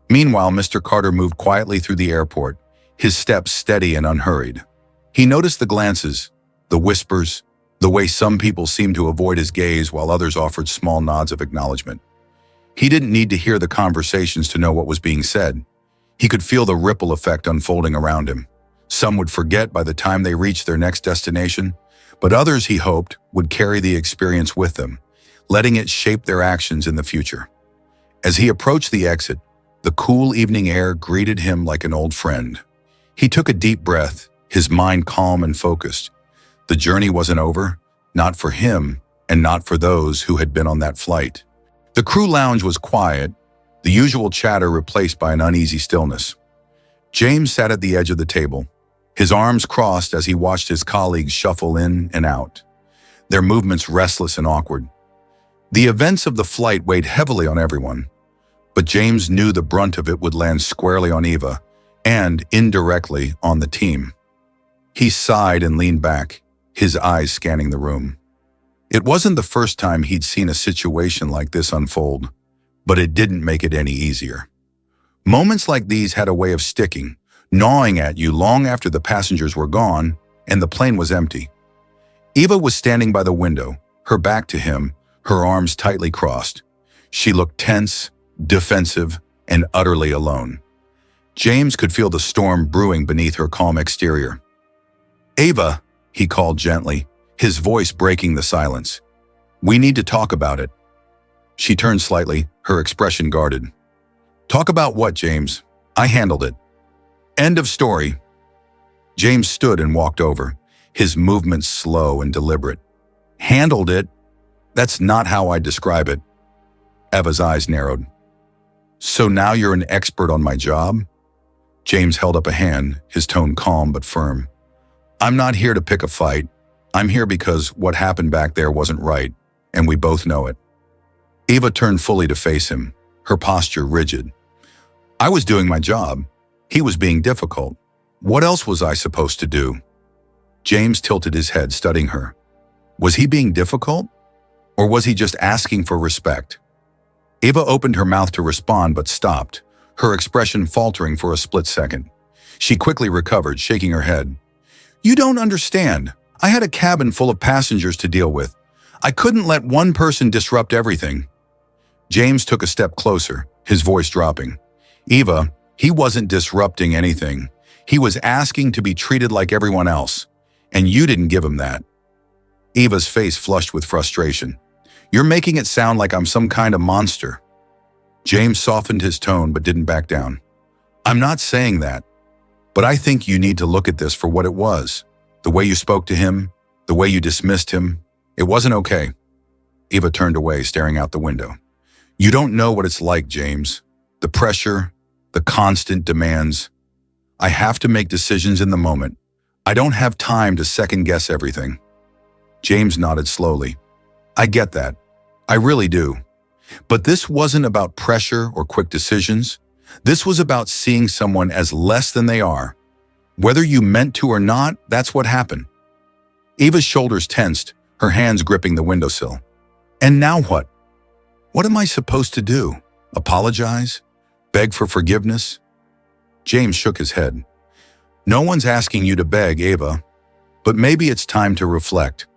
Meanwhile, Mr. Carter moved quietly through the airport, his steps steady and unhurried. He noticed the glances, the whispers, the way some people seemed to avoid his gaze while others offered small nods of acknowledgement. He didn't need to hear the conversations to know what was being said. He could feel the ripple effect unfolding around him. Some would forget by the time they reached their next destination, but others, he hoped, would carry the experience with them, letting it shape their actions in the future. As he approached the exit, the cool evening air greeted him like an old friend. He took a deep breath, his mind calm and focused. The journey wasn't over, not for him and not for those who had been on that flight. The crew lounge was quiet, the usual chatter replaced by an uneasy stillness. James sat at the edge of the table, his arms crossed as he watched his colleagues shuffle in and out, their movements restless and awkward. The events of the flight weighed heavily on everyone, but James knew the brunt of it would land squarely on Eva and, indirectly, on the team. He sighed and leaned back, his eyes scanning the room. It wasn't the first time he'd seen a situation like this unfold, but it didn't make it any easier. Moments like these had a way of sticking, gnawing at you long after the passengers were gone and the plane was empty. Eva was standing by the window, her back to him, her arms tightly crossed. She looked tense, defensive, and utterly alone. James could feel the storm brewing beneath her calm exterior. "Eva," he called gently, his voice breaking the silence. "We need to talk about it." She turned slightly, her expression guarded. "Talk about what, James? I handled it." End of story. James stood and walked over, his movements slow and deliberate. "Handled it? That's not how I describe it." Eva's eyes narrowed. "So now you're an expert on my job?" James held up a hand, his tone calm but firm. "I'm not here to pick a fight. I'm here because what happened back there wasn't right, and we both know it." Eva turned fully to face him, her posture rigid. "I was doing my job. He was being difficult. What else was I supposed to do?" James tilted his head, studying her. Was he being difficult? Or was he just asking for respect? Eva opened her mouth to respond but stopped, her expression faltering for a split second. She quickly recovered, shaking her head. "You don't understand. I had a cabin full of passengers to deal with. I couldn't let one person disrupt everything." James took a step closer, his voice dropping. "Eva, he wasn't disrupting anything. He was asking to be treated like everyone else, and you didn't give him that." Eva's face flushed with frustration. "You're making it sound like I'm some kind of monster." James softened his tone but didn't back down. "I'm not saying that, but I think you need to look at this for what it was. The way you spoke to him, the way you dismissed him, it wasn't okay." Eva turned away, staring out the window. "You don't know what it's like, James. The pressure, the constant demands. I have to make decisions in the moment. I don't have time to second-guess everything." James nodded slowly. "I get that. I really do. But this wasn't about pressure or quick decisions. This was about seeing someone as less than they are. Whether you meant to or not, that's what happened." Eva's shoulders tensed, her hands gripping the windowsill. "And now what? What am I supposed to do? Apologize? Beg for forgiveness?" James shook his head. "No one's asking you to beg, Eva. But maybe it's time to reflect,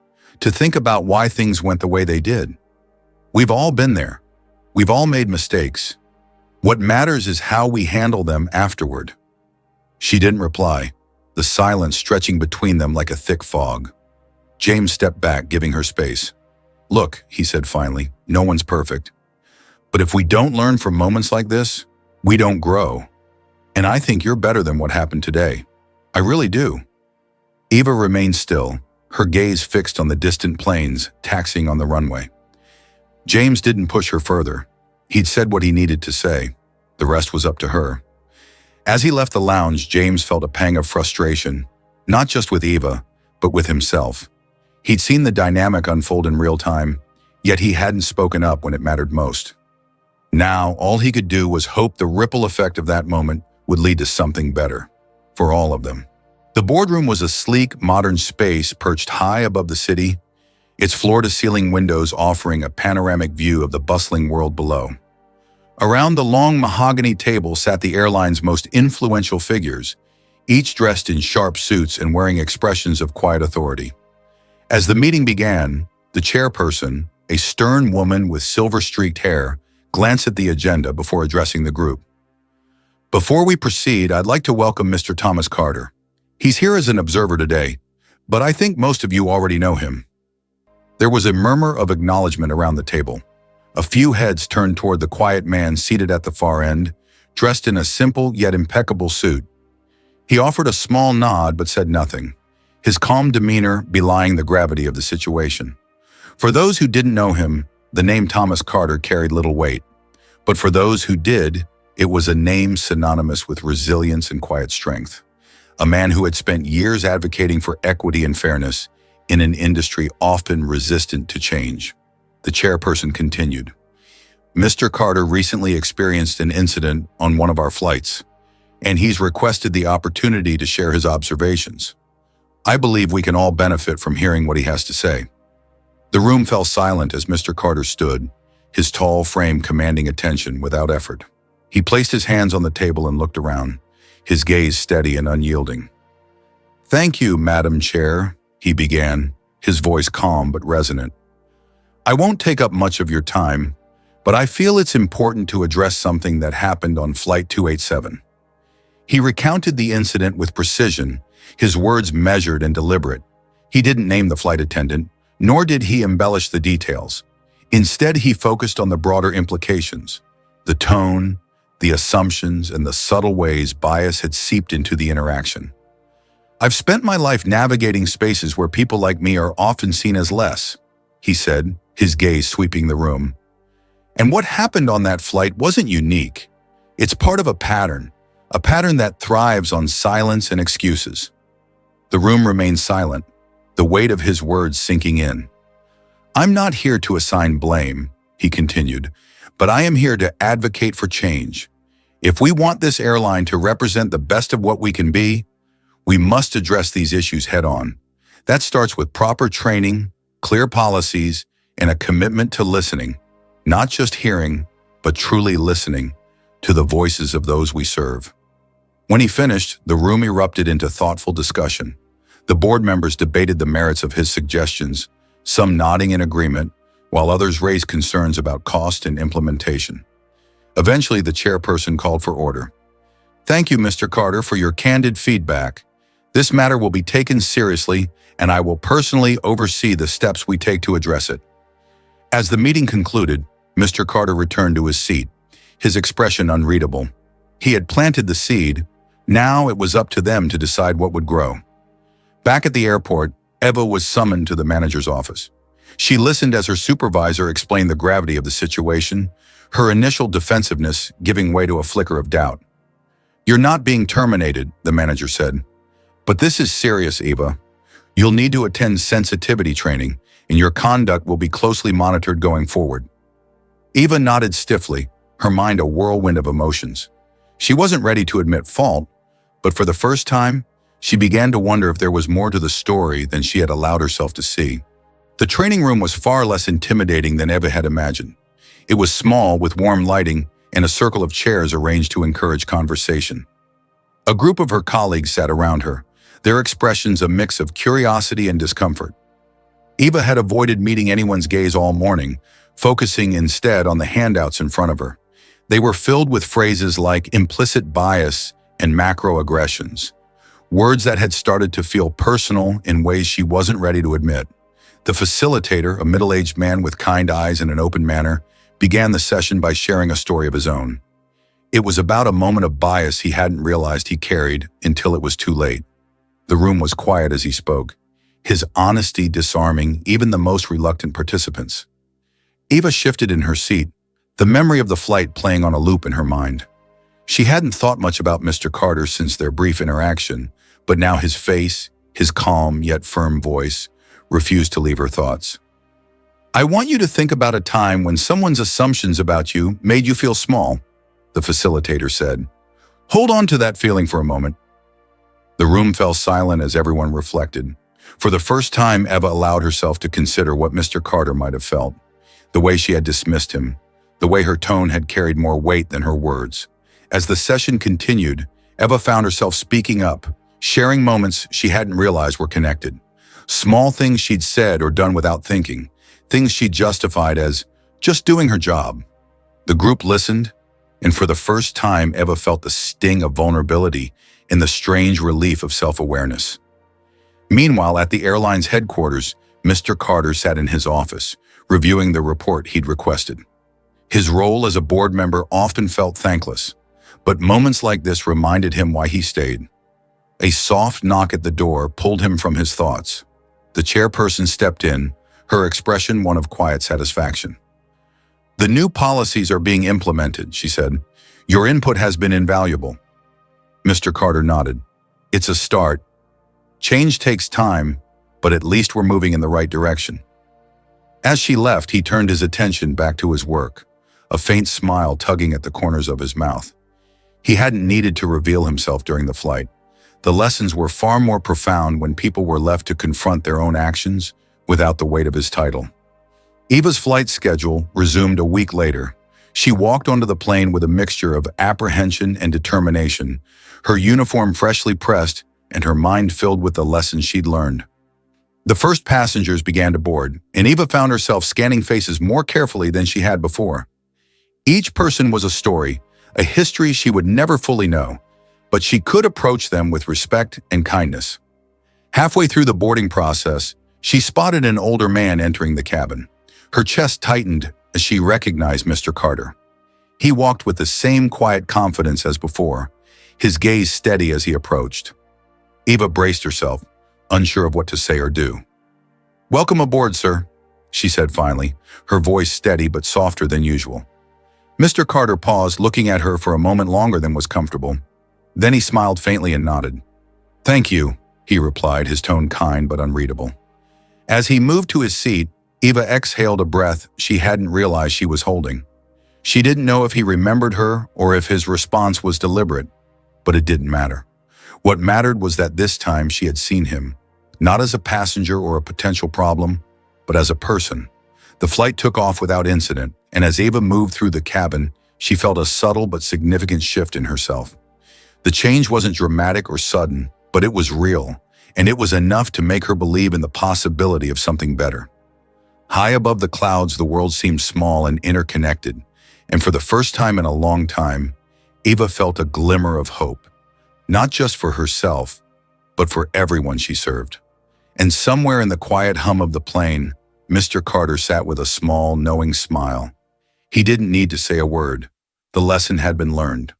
to think about why things went the way they did. We've all been there. We've all made mistakes. What matters is how we handle them afterward." She didn't reply, the silence stretching between them like a thick fog. James stepped back, giving her space. "Look," he said finally, "no one's perfect. But if we don't learn from moments like this, we don't grow. And I think you're better than what happened today. I really do." Eva remained still, her gaze fixed on the distant planes taxiing on the runway. James didn't push her further. He'd said what he needed to say. The rest was up to her. As he left the lounge, James felt a pang of frustration, not just with Eva, but with himself. He'd seen the dynamic unfold in real time, yet he hadn't spoken up when it mattered most. Now, all he could do was hope the ripple effect of that moment would lead to something better, for all of them. The boardroom was a sleek, modern space perched high above the city, its floor-to-ceiling windows offering a panoramic view of the bustling world below. Around the long mahogany table sat the airline's most influential figures, each dressed in sharp suits and wearing expressions of quiet authority. As the meeting began, the chairperson, a stern woman with silver-streaked hair, glanced at the agenda before addressing the group. "Before we proceed, I'd like to welcome Mr. Thomas Carter. He's here as an observer today, but I think most of you already know him." There was a murmur of acknowledgement around the table. A few heads turned toward the quiet man seated at the far end, dressed in a simple yet impeccable suit. He offered a small nod but said nothing, his calm demeanor belying the gravity of the situation. For those who didn't know him, the name Thomas Carter carried little weight. But for those who did, it was a name synonymous with resilience and quiet strength. A man who had spent years advocating for equity and fairness in an industry often resistant to change. The chairperson continued. "Mr. Carter recently experienced an incident on one of our flights, and he's requested the opportunity to share his observations. I believe we can all benefit from hearing what he has to say." The room fell silent as Mr. Carter stood, his tall frame commanding attention without effort. He placed his hands on the table and looked around, his gaze steady and unyielding. "Thank you, Madam Chair," he began, his voice calm but resonant. "I won't take up much of your time, but I feel it's important to address something that happened on Flight 287. He recounted the incident with precision, his words measured and deliberate. He didn't name the flight attendant, nor did he embellish the details. Instead, he focused on the broader implications, the tone, the assumptions, and the subtle ways bias had seeped into the interaction. "I've spent my life navigating spaces where people like me are often seen as less," he said, his gaze sweeping the room. "And what happened on that flight wasn't unique. It's part of a pattern that thrives on silence and excuses." The room remained silent, the weight of his words sinking in. "I'm not here to assign blame," he continued, "but I am here to advocate for change. If we want this airline to represent the best of what we can be, we must address these issues head-on. That starts with proper training, clear policies, and a commitment to listening, not just hearing, but truly listening, to the voices of those we serve. When he finished, the room erupted into thoughtful discussion. The board members debated the merits of his suggestions, some nodding in agreement, while others raised concerns about cost and implementation. Eventually, the chairperson called for order. "Thank you, Mr. Carter, for your candid feedback. This matter will be taken seriously, and I will personally oversee the steps we take to address it." As the meeting concluded, Mr. Carter returned to his seat, his expression unreadable. He had planted the seed. Now it was up to them to decide what would grow. Back at the airport, Eva was summoned to the manager's office. She listened as her supervisor explained the gravity of the situation, her initial defensiveness giving way to a flicker of doubt. "You're not being terminated," the manager said. "But this is serious, Eva. You'll need to attend sensitivity training, and your conduct will be closely monitored going forward." Eva nodded stiffly, her mind a whirlwind of emotions. She wasn't ready to admit fault, but for the first time, she began to wonder if there was more to the story than she had allowed herself to see. The training room was far less intimidating than Eva had imagined. It was small, with warm lighting and a circle of chairs arranged to encourage conversation. A group of her colleagues sat around her, their expressions a mix of curiosity and discomfort. Eva had avoided meeting anyone's gaze all morning, focusing instead on the handouts in front of her. They were filled with phrases like implicit bias and macroaggressions, words that had started to feel personal in ways she wasn't ready to admit. The facilitator, a middle-aged man with kind eyes and an open manner, began the session by sharing a story of his own. It was about a moment of bias he hadn't realized he carried until it was too late. The room was quiet as he spoke, his honesty disarming even the most reluctant participants. Eva shifted in her seat, the memory of the flight playing on a loop in her mind. She hadn't thought much about Mr. Carter since their brief interaction, but now his face, his calm yet firm voice, refused to leave her thoughts. "I want you to think about a time when someone's assumptions about you made you feel small," the facilitator said. "Hold on to that feeling for a moment." The room fell silent as everyone reflected. For the first time, Eva allowed herself to consider what Mr. Carter might have felt, the way she had dismissed him, the way her tone had carried more weight than her words. As the session continued, Eva found herself speaking up, sharing moments she hadn't realized were connected. Small things she'd said or done without thinking, things she justified as just doing her job. The group listened, and for the first time, Eva felt the sting of vulnerability and the strange relief of self-awareness. Meanwhile, at the airline's headquarters, Mr. Carter sat in his office, reviewing the report he'd requested. His role as a board member often felt thankless, but moments like this reminded him why he stayed. A soft knock at the door pulled him from his thoughts. The chairperson stepped in, her expression one of quiet satisfaction. "The new policies are being implemented," she said. "Your input has been invaluable." Mr. Carter nodded. "It's a start. Change takes time, but at least we're moving in the right direction." As she left, he turned his attention back to his work, a faint smile tugging at the corners of his mouth. He hadn't needed to reveal himself during the flight. The lessons were far more profound when people were left to confront their own actions without the weight of his title. Eva's flight schedule resumed a week later. She walked onto the plane with a mixture of apprehension and determination, her uniform freshly pressed and her mind filled with the lessons she'd learned. The first passengers began to board, and Eva found herself scanning faces more carefully than she had before. Each person was a story, a history she would never fully know, but she could approach them with respect and kindness. Halfway through the boarding process, she spotted an older man entering the cabin. Her chest tightened as she recognized Mr. Carter. He walked with the same quiet confidence as before, his gaze steady as he approached. Eva braced herself, unsure of what to say or do. "Welcome aboard, sir," she said finally, her voice steady but softer than usual. Mr. Carter paused, looking at her for a moment longer than was comfortable. Then he smiled faintly and nodded. "Thank you," he replied, his tone kind but unreadable. As he moved to his seat, Eva exhaled a breath she hadn't realized she was holding. She didn't know if he remembered her or if his response was deliberate, but it didn't matter. What mattered was that this time she had seen him, not as a passenger or a potential problem, but as a person. The flight took off without incident, and as Eva moved through the cabin, she felt a subtle but significant shift in herself. The change wasn't dramatic or sudden, but it was real, and it was enough to make her believe in the possibility of something better. High above the clouds, the world seemed small and interconnected, and for the first time in a long time, Eva felt a glimmer of hope, not just for herself, but for everyone she served. And somewhere in the quiet hum of the plane, Mr. Carter sat with a small, knowing smile. He didn't need to say a word. The lesson had been learned.